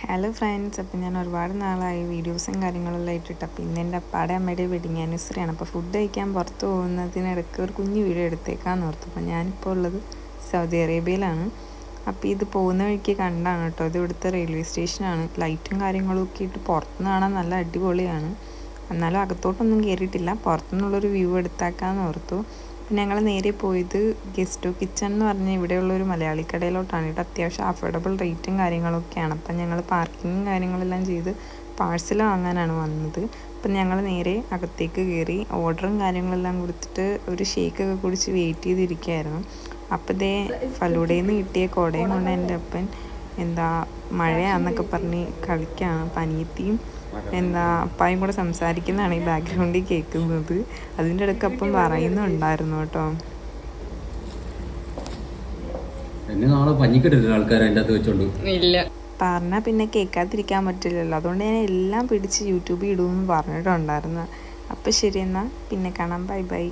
Hello friends, അപ്പോൾ ഞാൻ ഒരുപാട് നാളായി വീഡിയോസും കാര്യങ്ങളെല്ലാം ഇട്ടിട്ട്. അപ്പോൾ ഇന്ന് എൻ്റെ അപ്പാടെ അമ്മയുടെ വെഡിങ് ആനിവേഴ്സറിയാണ്. അപ്പോൾ ഫുഡ് കഴിക്കാൻ പുറത്ത് പോകുന്നതിനിടയ്ക്ക് ഒരു കുഞ്ഞു വീഡിയോ എടുത്തേക്കാന്ന് ഓർത്തു. അപ്പോൾ ഞാനിപ്പോൾ ഉള്ളത് സൗദി അറേബ്യയിലാണ്. അപ്പോൾ ഇത് പോകുന്ന വഴിക്ക് കണ്ടാണ് കേട്ടോ. ഇത് ഇവിടുത്തെ റെയിൽവേ സ്റ്റേഷനാണ്. ലൈറ്റും കാര്യങ്ങളും ഒക്കെ ഇട്ട് പുറത്തുനിന്ന് കാണാൻ നല്ല അടിപൊളിയാണ്. എന്നാലും അകത്തോട്ടൊന്നും കയറിയിട്ടില്ല. പുറത്തുനിന്നുള്ളൊരു വ്യൂ എടുത്താക്കാന്ന് ഓർത്തു. പിന്നെ ഞങ്ങൾ നേരെ പോയത് ഗസ്റ്റോ കിച്ചൺ എന്ന് പറഞ്ഞ ഇവിടെയുള്ളൊരു മലയാളി കടയിലോട്ടാണ്. ഇവിടെ അത്യാവശ്യം അഫോർഡബിൾ റേറ്റും കാര്യങ്ങളൊക്കെയാണ്. അപ്പം ഞങ്ങൾ പാർക്കിങ്ങും കാര്യങ്ങളെല്ലാം ചെയ്ത് പാഴ്സൽ വാങ്ങാനാണ് വന്നത്. അപ്പം ഞങ്ങൾ നേരെ അകത്തേക്ക് കയറി ഓർഡറും കാര്യങ്ങളെല്ലാം കൊടുത്തിട്ട് ഒരു ഷേക്കൊക്കെ കുടിച്ച് വെയിറ്റ് ചെയ്തിരിക്കുകയായിരുന്നു. അപ്പം ഇതേ ഫലൂഡയിൽ നിന്ന് കിട്ടിയ കുടയും കൊണ്ട് എൻ്റെ അപ്പൻ മഴയാന്നൊക്കെ പറഞ്ഞ് കളിക്കുകയാണ്. അപ്പം അനിയത്തിയും അപ്പായും കൂടെ സംസാരിക്കുന്നതാണ് ഈ ബാക്ക്ഗ്രൗണ്ടിൽ കേൾക്കുന്നത്. അതിൻ്റെ ഇടയ്ക്ക് അപ്പം പറയുന്നുണ്ടായിരുന്നു കേട്ടോ. പറഞ്ഞാൽ പിന്നെ കേൾക്കാതിരിക്കാൻ പറ്റില്ലല്ലോ. അതുകൊണ്ട് ഞാൻ എല്ലാം പിടിച്ച് യൂട്യൂബിൽ ഇടുമെന്ന് പറഞ്ഞിട്ടുണ്ടായിരുന്നു. അപ്പം ശരി, എന്നാൽ പിന്നെ കാണാം. Bye bye.